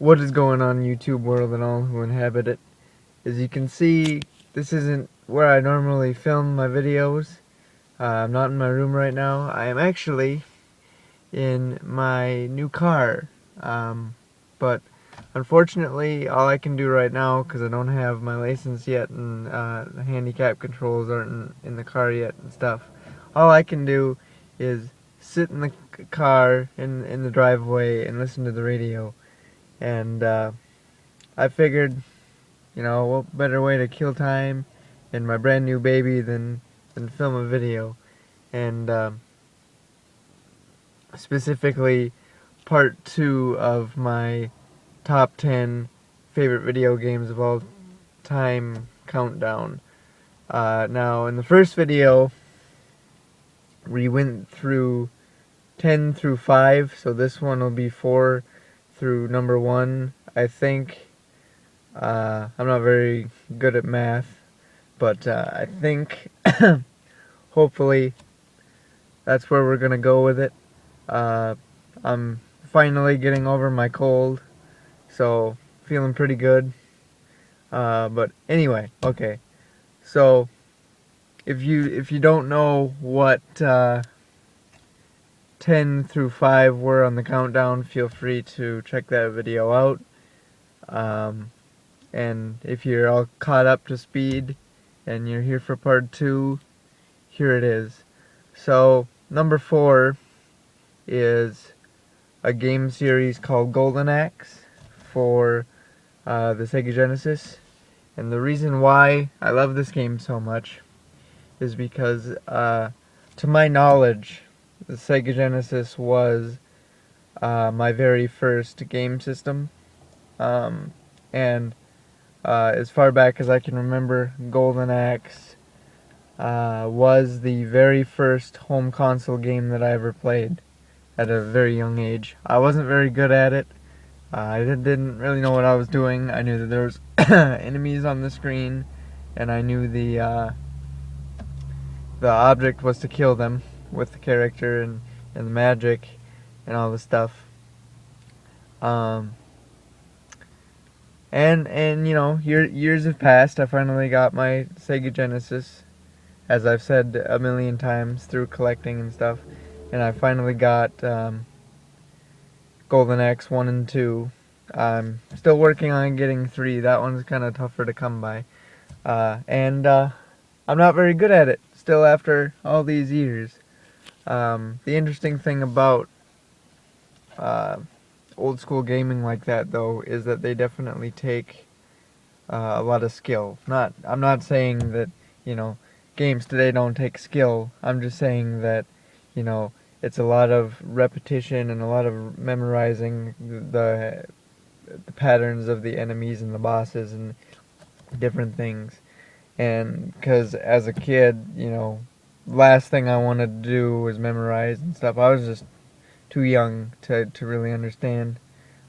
What is going on, YouTube world and all who inhabit it? As you can see, this isn't where I normally film my videos. I'm not in my room right now. I am actually in my new car. But unfortunately, all I can do right now, because I don't have my license yet and the handicap controls aren't in the car yet and stuff, all I can do is sit in the car in the driveway and listen to the radio. And I figured, what better way to kill time in my brand new baby than film a video. And specifically, part 2 of my top 10 favorite video games of all time countdown. Now, in the first video, we went through 10 through 5, so this one will be 4 through number 1, I think. I'm not very good at math, but I think hopefully that's where we're gonna go with it. I'm finally getting over my cold, so feeling pretty good. But anyway, okay. So if you don't know what 10 through 5 were on the countdown, feel free to check that video out. And if you're all caught up to speed and you're here for part 2, here it is. So, number 4 is a game series called Golden Axe for the Sega Genesis. And the reason why I love this game so much is because, to my knowledge, the Sega Genesis was my very first game system. And as far back as I can remember, Golden Axe was the very first home console game that I ever played at a very young age. I wasn't very good at it. I didn't really know what I was doing. I knew that there was enemies on the screen, and I knew the object was to kill them with the character and the magic and all the stuff. And years have passed. I finally got my Sega Genesis, as I've said a million times through collecting and stuff. And I finally got Golden Axe 1 and 2. I'm still working on getting 3. That one's kind of tougher to come by. And I'm not very good at it, still after all these years. The interesting thing about old school gaming like that, though, is that they definitely take a lot of skill. I'm not saying that games today don't take skill. I'm just saying that it's a lot of repetition and a lot of memorizing the patterns of the enemies and the bosses and different things. And because as a kid, last thing I wanted to do was memorize and stuff. I was just too young to really understand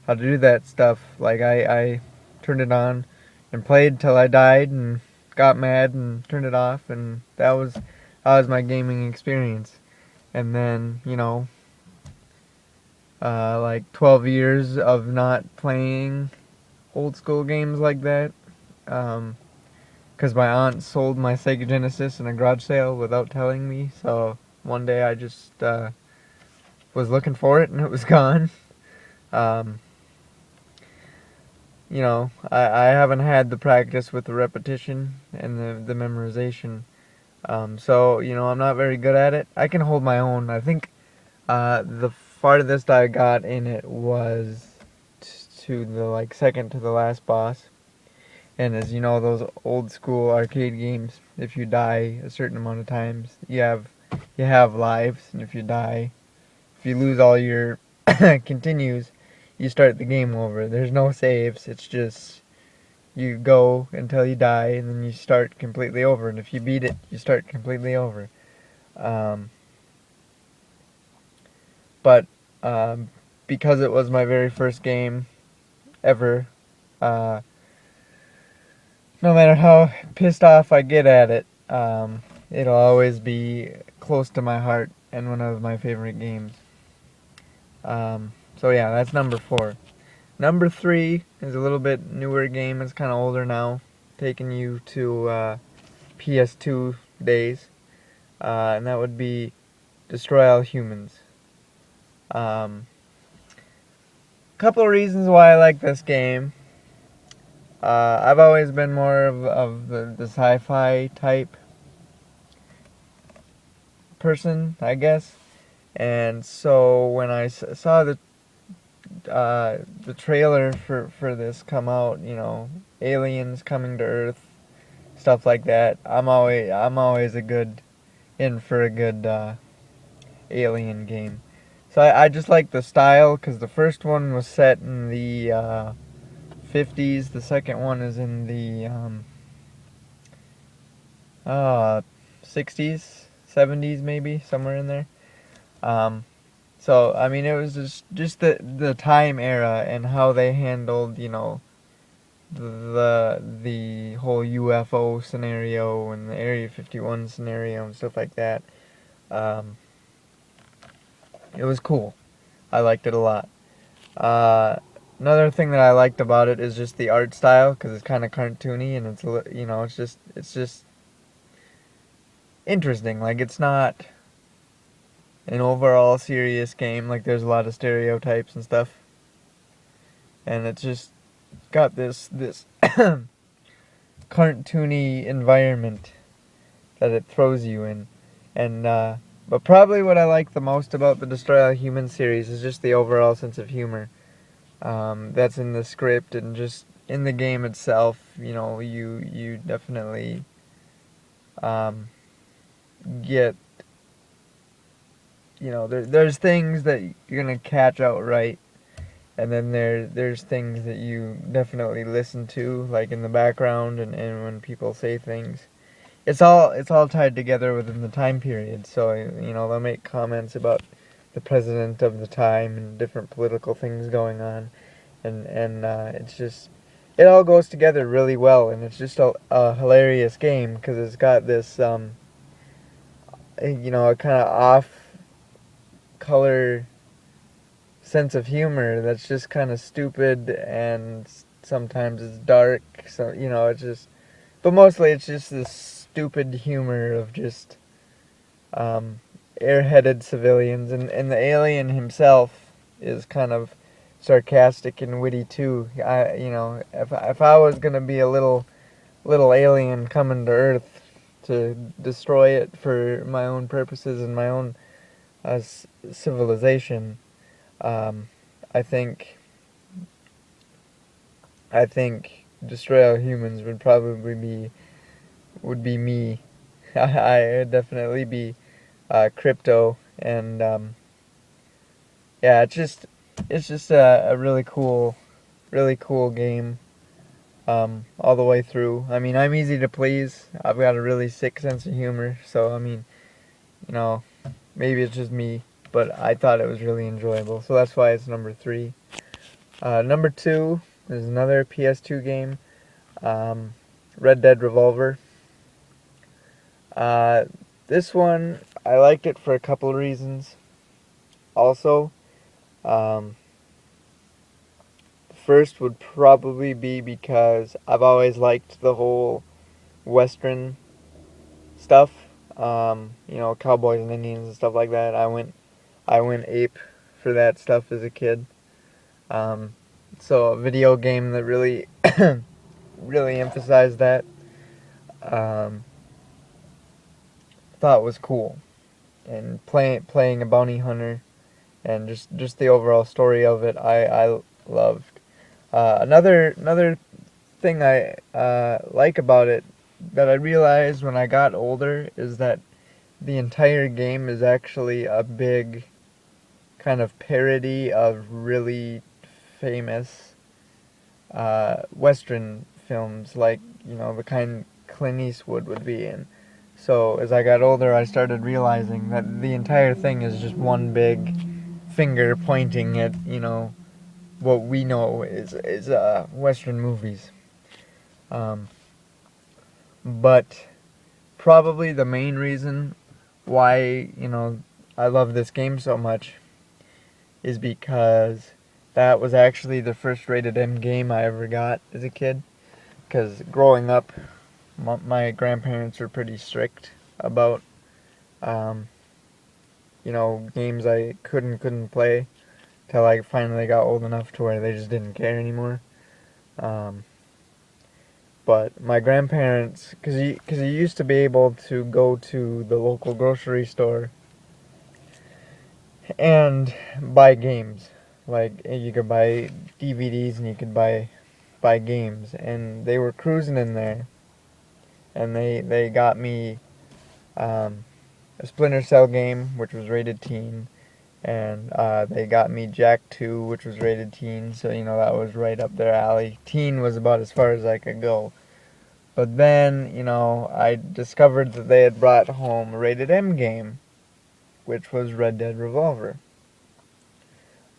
how to do that stuff. Like, I turned it on and played till I died and got mad and turned it off, and that was my gaming experience. And then, like 12 years of not playing old school games like that, because my aunt sold my Sega Genesis in a garage sale without telling me. So one day I just was looking for it and it was gone. I haven't had the practice with the repetition and the memorization. So, I'm not very good at it. I can hold my own. I think the farthest I got in it was to the second to the last boss. And as you know, those old school arcade games, if you die a certain amount of times, you have lives, and if you lose all your continues, you start the game over. There's no saves. It's just you go until you die, and then you start completely over. And if you beat it, you start completely over. But because it was my very first game ever, no matter how pissed off I get at it, it'll always be close to my heart and one of my favorite games. So yeah, that's number 4. Number 3 is a little bit newer game. It's kind of older now, taking you to PS2 days, and that would be Destroy All Humans. Couple of reasons why I like this game. I've always been more of the sci-fi type person, I guess. And so when I saw the trailer for this come out, aliens coming to Earth, stuff like that, I'm always in for a good alien game. So I just like the style, because the first one was set in the 50s. The second one is in the 60s, 70s, maybe somewhere in there. So I mean, it was just the time era and how they handled, the whole UFO scenario and the Area 51 scenario and stuff like that. Um, it was cool. I liked it a lot. Uh, Another thing that I liked about it is just the art style, because it's kind of cartoony and it's just interesting. Like, it's not an overall serious game. Like, there's a lot of stereotypes and stuff, and it's just got this cartoony environment that it throws you in. And but probably what I like the most about the Destroy All Humans series is just the overall sense of humor that's in the script and just in the game itself. You definitely get, there's things that you're gonna catch outright, and then there's things that you definitely listen to, like in the background, and when people say things. It's all tied together within the time period. So they'll make comments about the president of the time and different political things going on, and it all goes together really well, and it's just a hilarious game, because it's got this a kind of off color sense of humor that's just kind of stupid, and sometimes it's dark. So it's just, but mostly it's just this stupid humor of just airheaded civilians, and the alien himself is kind of sarcastic and witty too. If I was gonna be a little alien coming to Earth to destroy it for my own purposes and my own civilization, um, I think Destroy All Humans would be me. I would definitely be crypto, and yeah, it's just a really cool game all the way through. I mean, I'm easy to please. I've got a really sick sense of humor, so I mean, you know, maybe it's just me, but I thought it was really enjoyable, so that's why it's number 3. Number 2 is another PS2 game, Red Dead Revolver. This one, I liked it for a couple of reasons. Also, the first would probably be because I've always liked the whole Western stuff. Cowboys and Indians and stuff like that. I went ape for that stuff as a kid. So a video game that really, really emphasized that, um, thought was cool. And playing a bounty hunter, and just the overall story of it, I loved. Another thing I like about it that I realized when I got older is that the entire game is actually a big kind of parody of really famous Western films, like the kind Clint Eastwood would be in. So as I got older, I started realizing that the entire thing is just one big finger pointing at what we know is Western movies. Um, but probably the main reason why I love this game so much is because That was actually the first rated M game I ever got as a kid. Because growing up, my grandparents were pretty strict about, um, games I couldn't play till I finally got old enough to where they just didn't care anymore. Um, but my grandparents, because you used to be able to go to the local grocery store and buy games. Like you could buy DVDs and you could buy games, and they were cruising in there, and they got me um, a Splinter Cell game, which was rated teen, and they got me Jack 2, which was rated teen, so that was right up their alley. Teen was about as far as I could go. But then, I discovered that they had brought home a rated M game, which was Red Dead Revolver.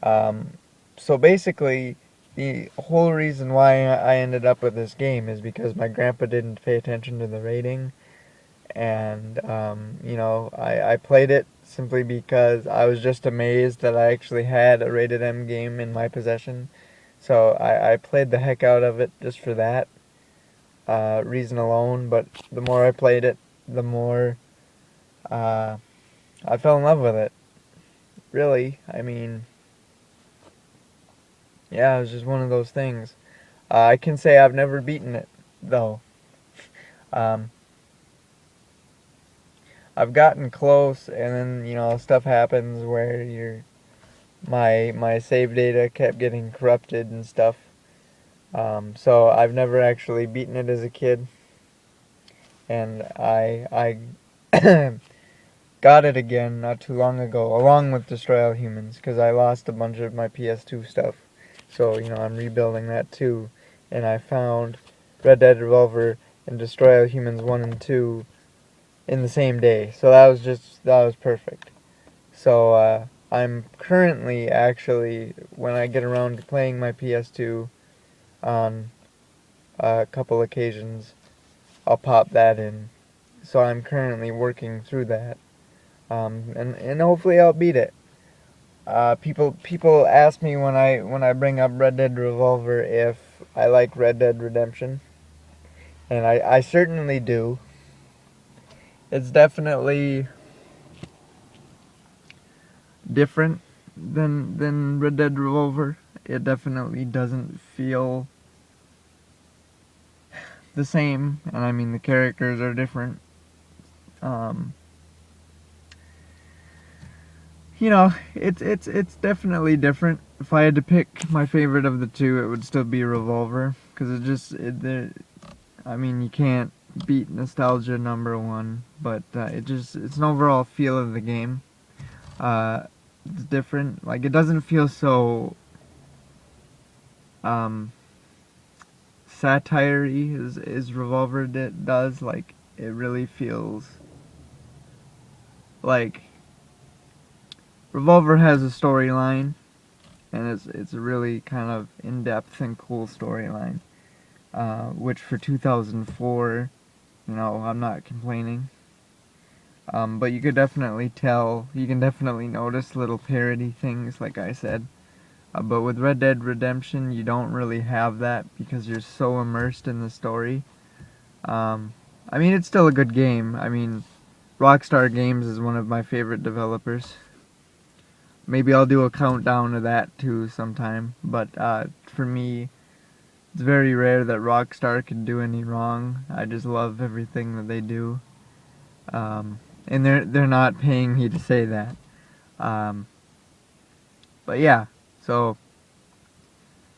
Um, so basically, the whole reason why I ended up with this game is because my grandpa didn't pay attention to the rating, and I played it simply because I was just amazed that I actually had a rated M game in my possession. So I played the heck out of it just for that reason alone. But the more I played it, the more uh, I fell in love with it. Really, I mean, yeah, it was just one of those things. I can say I've never beaten it, though. Um, I've gotten close, and then stuff happens where my save data kept getting corrupted and stuff. So I've never actually beaten it as a kid, and I got it again not too long ago, along with Destroy All Humans, because I lost a bunch of my PS2 stuff. So I'm rebuilding that too, and I found Red Dead Revolver and Destroy All Humans 1 and 2 in the same day. So that was perfect. So I'm currently actually, when I get around to playing my PS2 on a couple occasions, I'll pop that in. So I'm currently working through that, and hopefully I'll beat it. People ask me when I bring up Red Dead Revolver if I like Red Dead Redemption, and I certainly do. It's definitely different than Red Dead Revolver. It definitely doesn't feel the same, and I mean the characters are different. Um, it's definitely different. If I had to pick my favorite of the two, it would still be Revolver, because I mean, you can't beat nostalgia number one, but it's an overall feel of the game. It's different. Like, it doesn't feel so um, satire-y as Revolver does. Like, it really feels like Revolver has a storyline, and it's a really kind of in-depth and cool storyline. Which for 2004, I'm not complaining. But you could definitely tell, you can definitely notice little parody things, like I said. But with Red Dead Redemption, you don't really have that because you're so immersed in the story. I mean, it's still a good game. I mean, Rockstar Games is one of my favorite developers. Maybe I'll do a countdown of that too sometime. But for me, it's very rare that Rockstar can do any wrong. I just love everything that they do. And they're not paying me to say that. Um, but yeah, so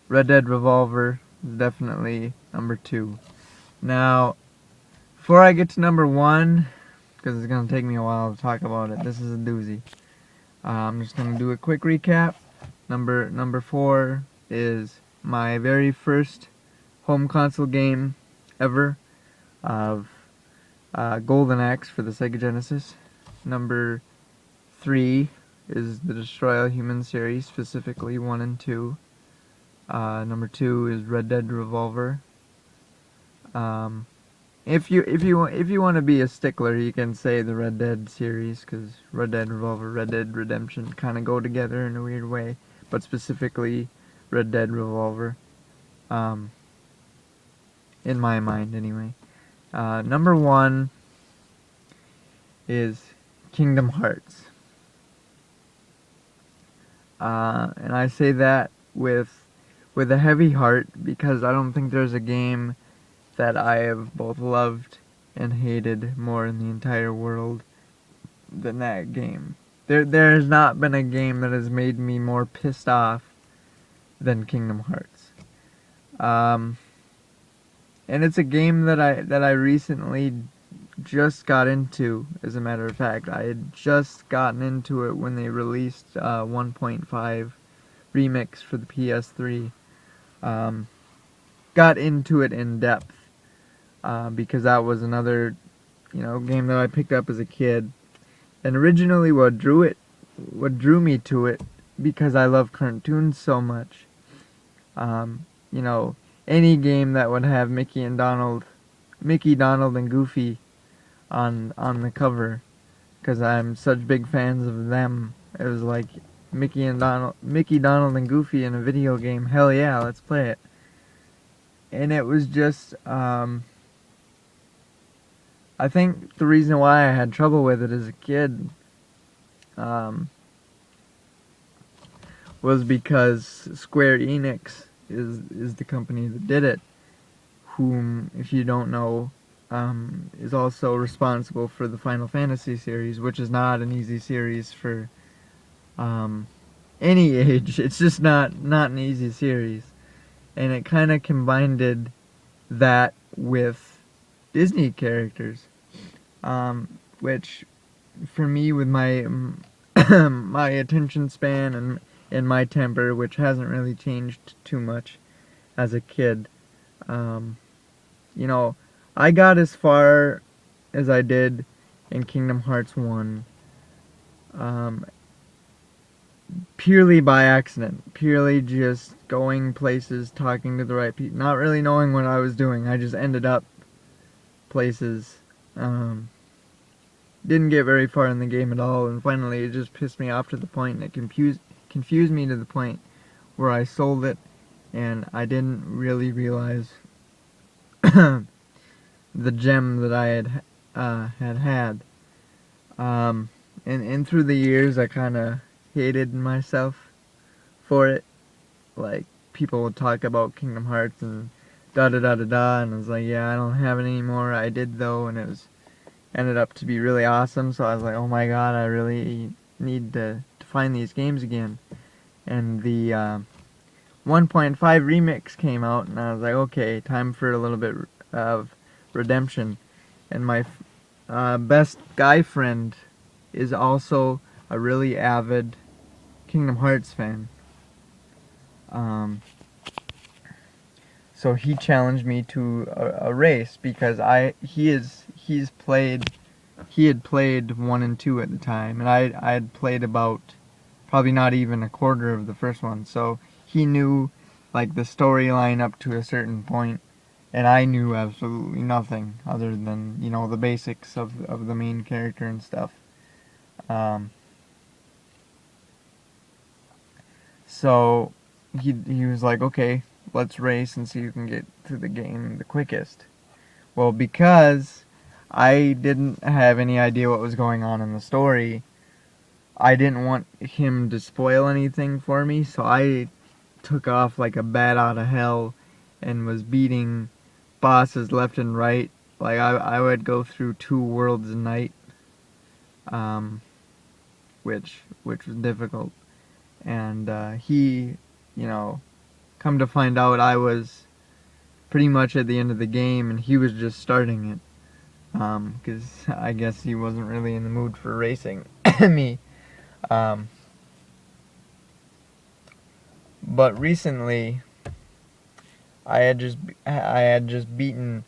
Red Dead Revolver is definitely number 2. Now, before I get to number 1, because it's gonna take me a while to talk about it, this is a doozy. I'm just gonna do a quick recap. Number 4 is my very first home console game ever of Golden Axe for the Sega Genesis. Number 3 is the Destroy All Humans series, specifically 1 and 2. Number 2 is Red Dead Revolver. If you want to be a stickler, you can say the Red Dead series, because Red Dead Revolver, Red Dead Redemption kind of go together in a weird way. But specifically, Red Dead Revolver. In my mind, anyway. Number 1 is Kingdom Hearts. And I say that with a heavy heart because I don't think there's a game that I have both loved and hated more in the entire world than that game. There has not been a game that has made me more pissed off than Kingdom Hearts. And it's a game that I recently just got into, as a matter of fact. I had just gotten into it when they released 1.5 remix for the PS3. Got into it in depth because that was another, game that I picked up as a kid. And originally, what drew me to it, because I love cartoons so much. Any game that would have Mickey, Donald, and Goofy on the cover, because I'm such big fans of them. It was like Mickey, Donald, and Goofy in a video game. Hell yeah, let's play it. And it was just, I think the reason why I had trouble with it as a kid, was because Square Enix is the company that did it, whom, if you don't know, is also responsible for the Final Fantasy series, which is not an easy series for any age. It's just not an easy series. And it kind of combined that with Disney characters, which, for me, with my my attention span and my temper, which hasn't really changed too much as a kid, I got as far as I did in Kingdom Hearts 1 purely by accident. Purely just going places, talking to the right people, not really knowing what I was doing. I just ended up places. Didn't get very far in the game at all, and finally it just pissed me off to the point, and it confused me to the point where I sold it, and I didn't really realize the gem that I had. And through the years, I kind of hated myself for it. Like, people would talk about Kingdom Hearts and da da da da da, and I was like, yeah, I don't have it anymore. I did though, and it ended up to be really awesome. So I was like, oh my god, I really need to find these games again. And the 1.5 remix came out, and I was like, okay, time for a little bit of redemption. And my best guy friend is also a really avid Kingdom Hearts fan. So he challenged me to a race because he had played 1 and 2 at the time, and I had played about probably not even a quarter of the first one. So he knew like the storyline up to a certain point, and I knew absolutely nothing other than, the basics of the main character and stuff. So he was like, okay, let's race and see who can get through the game the quickest. Well, because I didn't have any idea what was going on in the story, I didn't want him to spoil anything for me, so I took off like a bat out of hell and was beating bosses left and right. Like, I would go through 2 worlds a night, which was difficult. And he, come to find out, I was pretty much at the end of the game, and he was just starting it. Because I guess he wasn't really in the mood for racing me. But recently, I had just beaten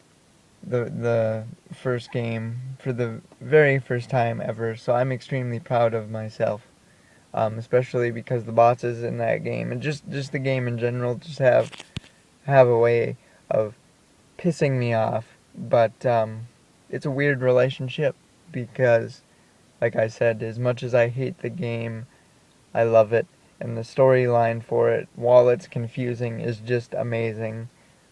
the first game for the very first time ever, so I'm extremely proud of myself. Especially because the bosses in that game, and just the game in general, just have a way of pissing me off. But it's a weird relationship because, like I said, as much as I hate the game, I love it, and the storyline for it, while it's confusing, is just amazing.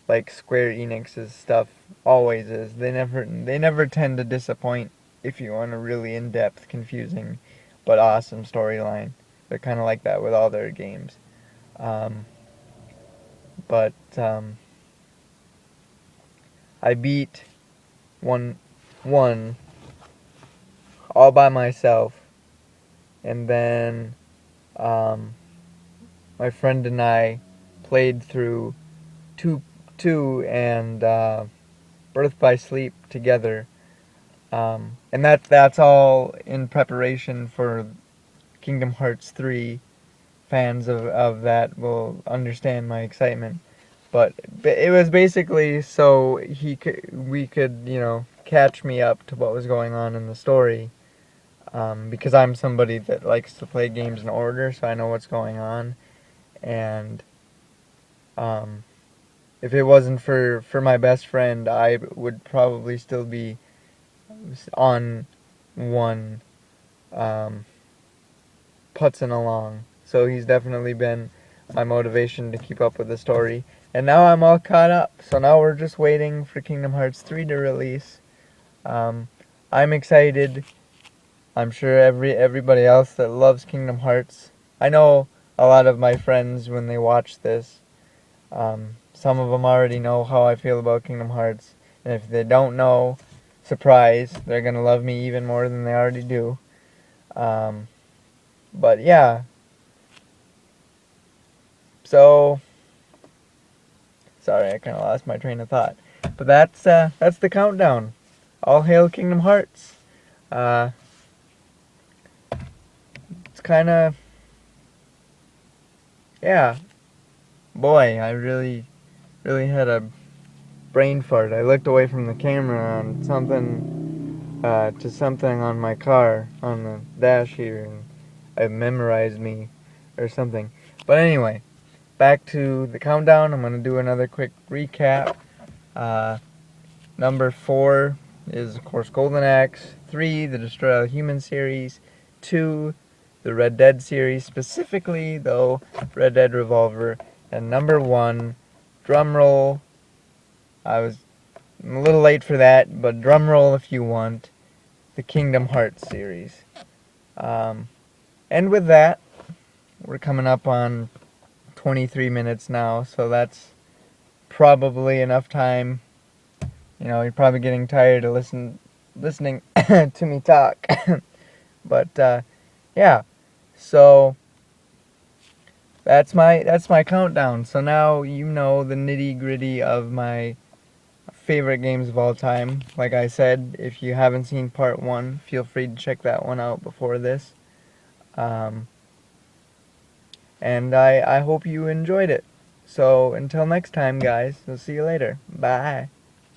Like Square Enix's stuff always is. They never tend to disappoint if you want a really in-depth, confusing, but awesome storyline. They're kind of like that with all their games. Um, but I beat one all by myself, and then um, my friend and I played through two and Birth by Sleep together, and that's all in preparation for Kingdom Hearts 3. Fans of that will understand my excitement. But it was basically so we could, catch me up to what was going on in the story. Because I'm somebody that likes to play games in order, so I know what's going on. And um, if it wasn't for my best friend, I would probably still be on one, um, putzing along. So he's definitely been my motivation to keep up with the story. And now I'm all caught up. So now we're just waiting for Kingdom Hearts 3 to release. Um, I'm excited. I'm sure everybody else that loves Kingdom Hearts. I know a lot of my friends, when they watch this, some of them already know how I feel about Kingdom Hearts. And if they don't know, surprise, they're going to love me even more than they already do. But yeah, so sorry, I kind of lost my train of thought. But that's the countdown. All hail Kingdom Hearts. Uh, it's kind of, yeah. Boy, I really had a brain fart. I looked away from the camera on something, to something on my car on the dash here, and it memorized me or something. But anyway, back to the countdown. I'm gonna do another quick recap. Uh, Number 4 is, of course, Golden Axe. 3, the Destroy All Humans series. 2, the Red Dead series, specifically, though, Red Dead Revolver. And number 1, drumroll. I'm a little late for that, but drumroll if you want, the Kingdom Hearts series. And with that, we're coming up on 23 minutes now, so that's probably enough time. You're probably getting tired of listening to me talk. But yeah, so that's my countdown. So now you know the nitty-gritty of my favorite games of all time. Like I said, if you haven't seen part 1, feel free to check that one out before this. Um, and I hope you enjoyed it. So until next time, guys, we'll see you later. Bye.